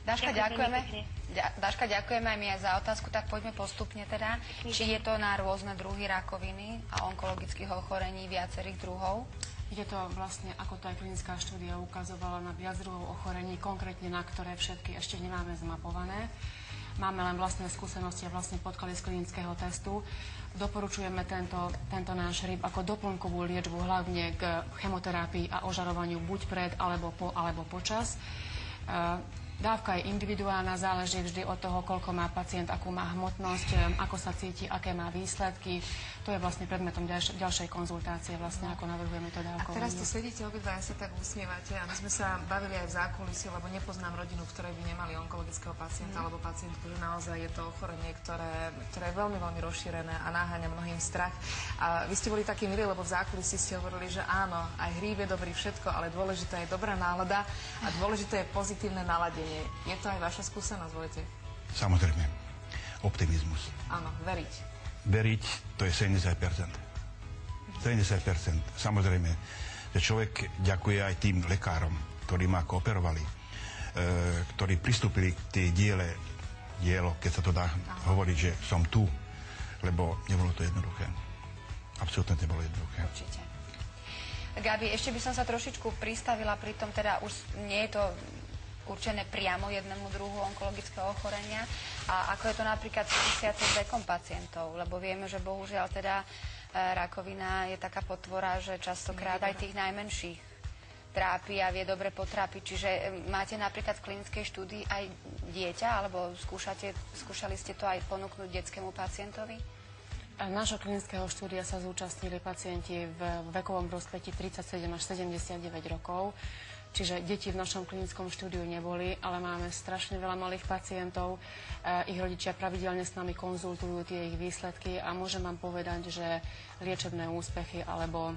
Dáška, ďakujeme aj my aj za otázku, tak poďme postupne teda. Či je to na rôzne druhy rakoviny a onkologických ochorení viacerých druhov? Je to vlastne, ako to aj klinická štúdia ukazovala, na viac druhov ochorení, konkrétne na ktoré všetky ešte nemáme zmapované. Máme len vlastné skúsenosti a vlastne podklady z klinického testu. Doporučujeme tento náš rýb ako doplnkovú liečbu hlavne k chemoterapii a ožarovaniu buď pred, alebo po, alebo počas. Dávka je individuálna, záleží vždy od toho, koľko má pacient, akú má hmotnosť, ako sa cíti, aké má výsledky. To je vlastne predmetom ďalšej konzultácie, vlastne ako navrhujeme to dávkovanie. A teraz tu sedíte obidva, sa tak usmievate a my sme sa bavili aj v zákulisí, lebo nepoznám rodinu, v ktorej by nemali onkologického pacienta alebo pacientku, že naozaj je to ochorenie, ktoré je veľmi, veľmi rozšírené a naháňa mnohým strach. A vy ste boli takí milí, lebo v zákulisí ste hovorili, že áno, aj hríb je dobrý všetko, ale dôležitá je dobrá nálada a dôležité je pozitívne naladenie. Je to aj vaša skúsenosť, Vojtech? Samozrejme. Optimizmus. Áno, veriť. Veriť, to je 70%. 70%. Samozrejme, že človek ďakuje aj tým lekárom, ktorí ma kooperovali, ktorí pristúpili k tej dielo, keď sa to dá hovoriť, že som tu, lebo nebolo to jednoduché. Absolútne nebolo jednoduché. Určite. Gabi, ešte by som sa trošičku pristavila pri tom, teda už nie je to určené priamo jednému druhu onkologického ochorenia. A ako je to napríklad súvisiace s vekom pacientov? Lebo vieme, že bohužiaľ teda rakovina je taká potvora, že častokrát aj tých najmenších trápi a vie dobre potrápiť. Čiže máte napríklad v klinickej štúdii aj dieťa, alebo skúšali ste to aj ponúknuť detskému pacientovi? Nášho klinického štúdia sa zúčastnili pacienti v vekovom rozpetí 37 až 79 rokov. Čiže deti v našom klinickom štúdiu neboli, ale máme strašne veľa malých pacientov. Ich rodičia pravidelne s nami konzultujú tie ich výsledky a môžem vám povedať, že liečebné úspechy alebo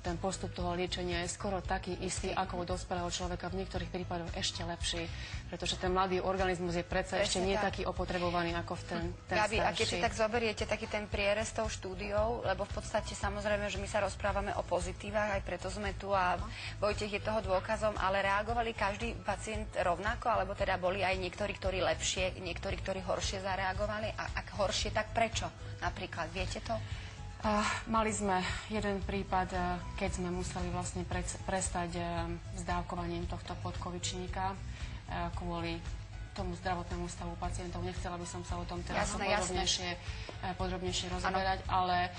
ten postup toho liečenia je skoro taký istý ako u dospelého človeka, v niektorých prípadoch ešte lepší, pretože ten mladý organizmus je predsa ešte nie taký opotrebovaný ako v ten Gabi, starší. a keď si tak zoberiete taký ten prierez tou štúdiou, lebo v podstate samozrejme, že my sa rozprávame o pozitívach, aj preto sme tu a Vojtech je toho dôkazom, ale reagovali každý pacient rovnako, alebo teda boli aj niektorí, ktorí lepšie, niektorí, ktorí horšie zareagovali? A ak horšie, tak prečo? Napríklad, viete to? Mali sme jeden prípad, keď sme museli vlastne prestať s dávkovaním tohto podkovičníka kvôli tomu zdravotnému stavu pacientov. Nechcela by som sa o tom teraz podrobnejšie rozoberať, ale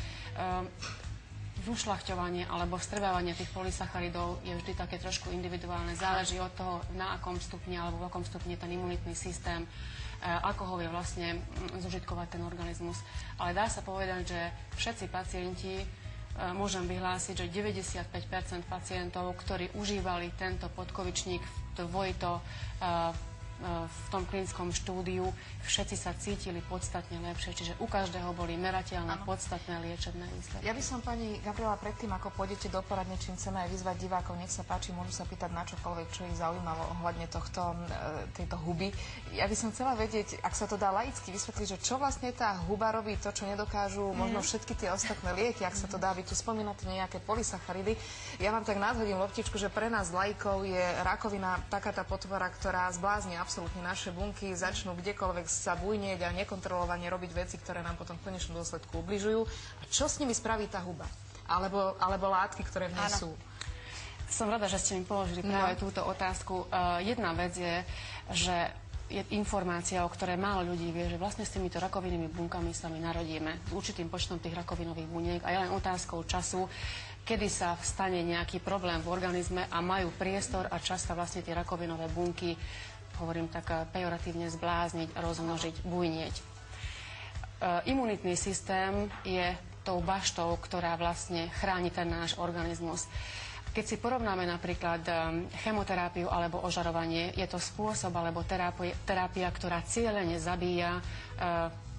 zušľachťovanie alebo vstrebávanie tých polysacharidov je vždy také trošku individuálne. Záleží od toho, na akom stupni alebo v akom stupni ten imunitný systém, ako ho vie vlastne zužitkovať ten organizmus. Ale dá sa povedať, že všetci pacienti, môžem vyhlásiť, že 95% pacientov, ktorí užívali tento podkovičník dvojito v tom klinickom štúdiu, všetci sa cítili podstatne lepšie, čiže u každého boli merateľné, podstatné liečebné výsledky. Ja by som, pani Gabriela, predtým, ako pôjdete do poradne, čím chceme aj vyzvať divákov, nech sa páči, môžu sa pýtať na čokoľvek, čo ich zaujímalo ohľadne tejto huby. Ja by som chcela vedieť, ak sa to dá laicky vysvetliť, že čo vlastne tá huba robí, to, čo nedokážu možno všetky tie ostatné lieky, ak sa to dá, vy tu spomínate nejaké polysacharidy. Ja vám tak nadhodím loptičku, že pre nás laikov je rakovina taká tá potvora, ktorá zblázni absolútne naše bunky, začnú kdekoľvek sa bujnieť a nekontrolovane robiť veci, ktoré nám potom v konečnom dôsledku ubližujú. A čo s nimi spraví tá huba? Alebo látky, ktoré v nej sú? Som rada, že ste mi položili práve túto otázku. Jedna vec je, že je informácia, o ktorej málo ľudí vie, že vlastne s týmito rakovinnými bunkami sa my narodíme. S určitým počtom tých rakovinových buniek a je len otázkou času, kedy sa stane nejaký problém v organizme a majú priestor a čas sa vlastne tie rakovinové bunky, hovorím tak pejoratívne, zblázniť, rozmnožiť, bujnieť. Imunitný systém je tou baštou, ktorá vlastne chráni ten náš organizmus. Keď si porovnáme napríklad chemoterapiu alebo ožarovanie, je to spôsob alebo terapia, ktorá cieľene zabíja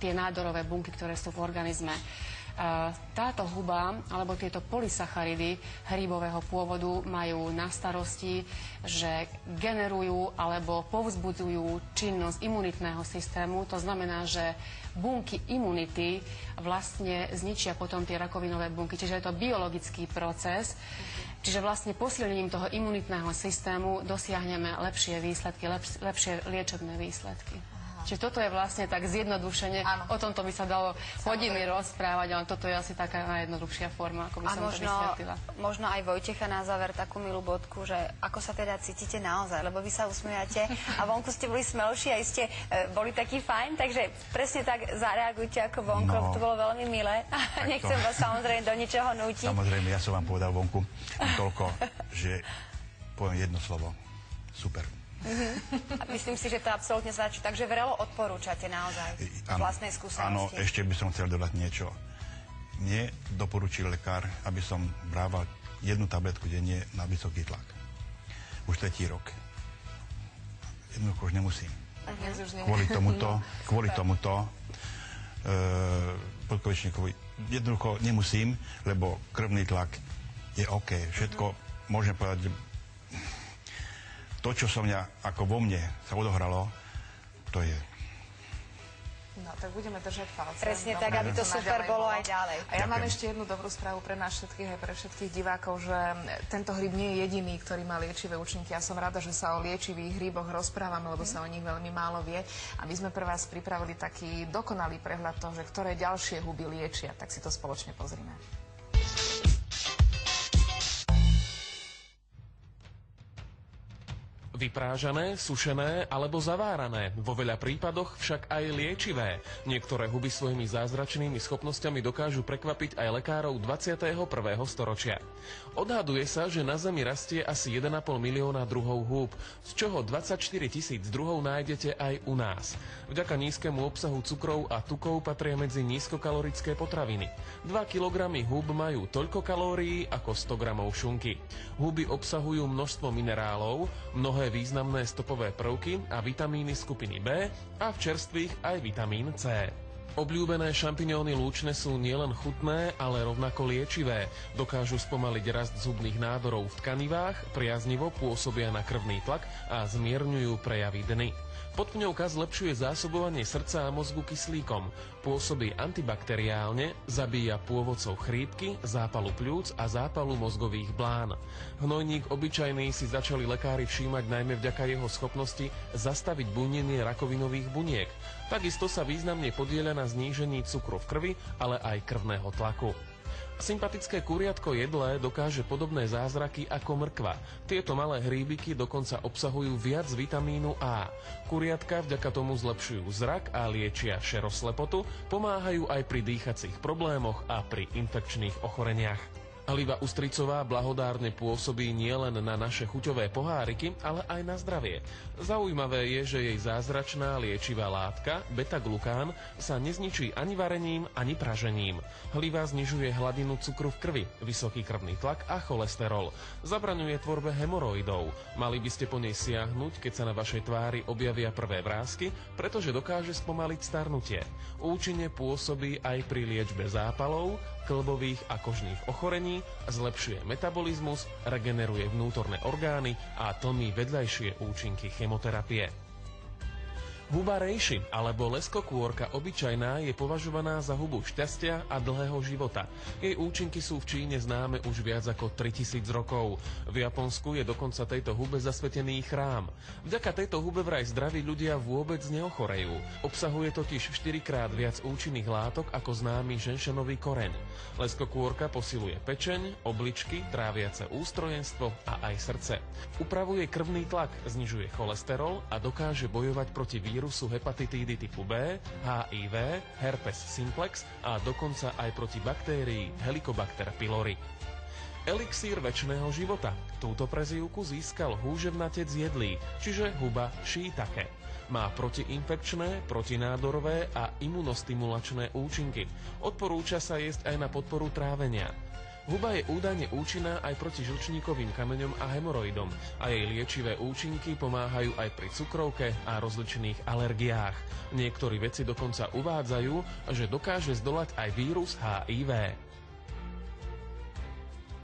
tie nádorové bunky, ktoré sú v organizme. Táto huba alebo tieto polysacharidy hríbového pôvodu majú na starosti, že generujú alebo povzbudzujú činnosť imunitného systému. To znamená, že bunky imunity vlastne zničia potom tie rakovinové bunky. Čiže je to biologický proces, Čiže vlastne posilnením toho imunitného systému dosiahneme lepšie výsledky, lepšie liečebné výsledky. Čiže toto je vlastne tak zjednodušene, o tomto by sa dalo hodiny rozprávať, ale toto je asi taká najjednoduchšia forma, ako by som to vysvetlila. Možno aj Vojtecha na záver takú milú bodku, že ako sa teda cítite naozaj, lebo vy sa usmievate a vonku ste boli smelší a ste boli takí fajn, takže presne tak zareagujte ako vonku, lebo to bolo veľmi milé. Nechcem vás samozrejme do ničoho nútiť. Samozrejme, ja som vám povedal vonku toľko, že poviem jedno slovo. Super. A myslím si, že to absolútne stačí. Takže vrelo odporúčate naozaj z vlastnej skúsenosti. Áno, ešte by som chcel dodať niečo. Mne doporučil lekár, aby som brával 1 tabletku denne na vysoký tlak. Už 3. rok. Jednoducho už nemusím. Kvôli tomuto podkovečníkovi jednoducho nemusím, lebo krvný tlak je OK. Všetko môžem povedať, to, čo som ako vo mne sa odohralo, to je... No, tak budeme držať palce. Presne tak, aby to super bolo aj ďalej. A ja mám ešte jednu dobrú správu pre nás všetkých, aj pre všetkých divákov, že tento hryb nie je jediný, ktorý má liečivé účinky. Ja som rada, že sa o liečivých hryboch rozprávame, lebo sa o nich veľmi málo vie. A my sme pre vás pripravili taký dokonalý prehľad toho, že ktoré ďalšie huby liečia. Tak si to spoločne pozrime. Vyprážané, sušené alebo zavárané, vo veľa prípadoch však aj liečivé. Niektoré huby svojimi zázračnými schopnosťami dokážu prekvapiť aj lekárov 21. storočia. Odhaduje sa, že na Zemi rastie asi 1,5 milióna druhov húb, z čoho 24 000 druhov nájdete aj u nás. Vďaka nízkemu obsahu cukrov a tukov patria medzi nízkokalorické potraviny. 2 kg húb majú toľko kalórií ako 100 gramov šunky. Huby obsahujú množstvo minerálov, mnohé významné stopové prvky a vitamíny skupiny B a v čerstvých aj vitamín C. Obľúbené šampiňóny lúčne sú nielen chutné, ale rovnako liečivé. Dokážu spomaliť rast zubných nádorov v tkanivách, priaznivo pôsobia na krvný tlak a zmierňujú prejavy dny. Podpňovka zlepšuje zásobovanie srdca a mozgu kyslíkom, pôsobí antibakteriálne, zabíja pôvodcov chrípky, zápalu pľúc a zápalu mozgových blán. Hnojník obyčajný si začali lekári všímať najmä vďaka jeho schopnosti zastaviť bujnenie rakovinových buniek. Takisto sa významne podieľa na znížení cukru v krvi, ale aj krvného tlaku. Sympatické kuriatko jedlé dokáže podobné zázraky ako mrkva. Tieto malé hríbiky dokonca obsahujú viac vitamínu A. Kuriatka vďaka tomu zlepšujú zrak a liečia šeroslepotu, pomáhajú aj pri dýchacích problémoch a pri infekčných ochoreniach. Hliva ustricová blahodárne pôsobí nielen na naše chuťové poháriky, ale aj na zdravie. Zaujímavé je, že jej zázračná liečivá látka, beta-glukán, sa nezničí ani varením, ani pražením. Hliva znižuje hladinu cukru v krvi, vysoký krvný tlak a cholesterol. Zabraňuje tvorbe hemoroidov. Mali by ste po nej siahnuť, keď sa na vašej tvári objavia prvé vrásky, pretože dokáže spomaliť starnutie. Účinne pôsobí aj pri liečbe zápalov, kĺbových a kožných ochorení, zlepšuje metabolizmus, regeneruje vnútorné orgány a tlmí vedľajšie účinky chemoterapie. Huba rejši alebo leskokôrka obyčajná je považovaná za hubu šťastia a dlhého života. Jej účinky sú v Číne známe už viac ako 3000 rokov. V Japonsku je dokonca tejto hube zasvetený chrám. Vďaka tejto hube vraj zdraví ľudia vôbec neochorejú. Obsahuje totiž 4-krát viac účinných látok ako známy ženšenový koreň. Leskokôrka posiluje pečeň, obličky, tráviace ústrojenstvo a aj srdce. Upravuje krvný tlak, znižuje cholesterol a dokáže bojovať proti vírusu hepatitídy typu B, HIV, herpes simplex a dokonca aj proti baktérii Helicobacter pylori. Elixír večného života. Túto prezývku získal húževnatec jedlý, čiže huba šítake. Má protiinfekčné, protinádorové a imunostimulačné účinky. Odporúča sa jesť aj na podporu trávenia. Huba je údajne účinná aj proti žlčníkovým kameňom a hemoroidom a jej liečivé účinky pomáhajú aj pri cukrovke a rozličných alergiách. Niektorí vedci dokonca uvádzajú, že dokáže zdolať aj vírus HIV.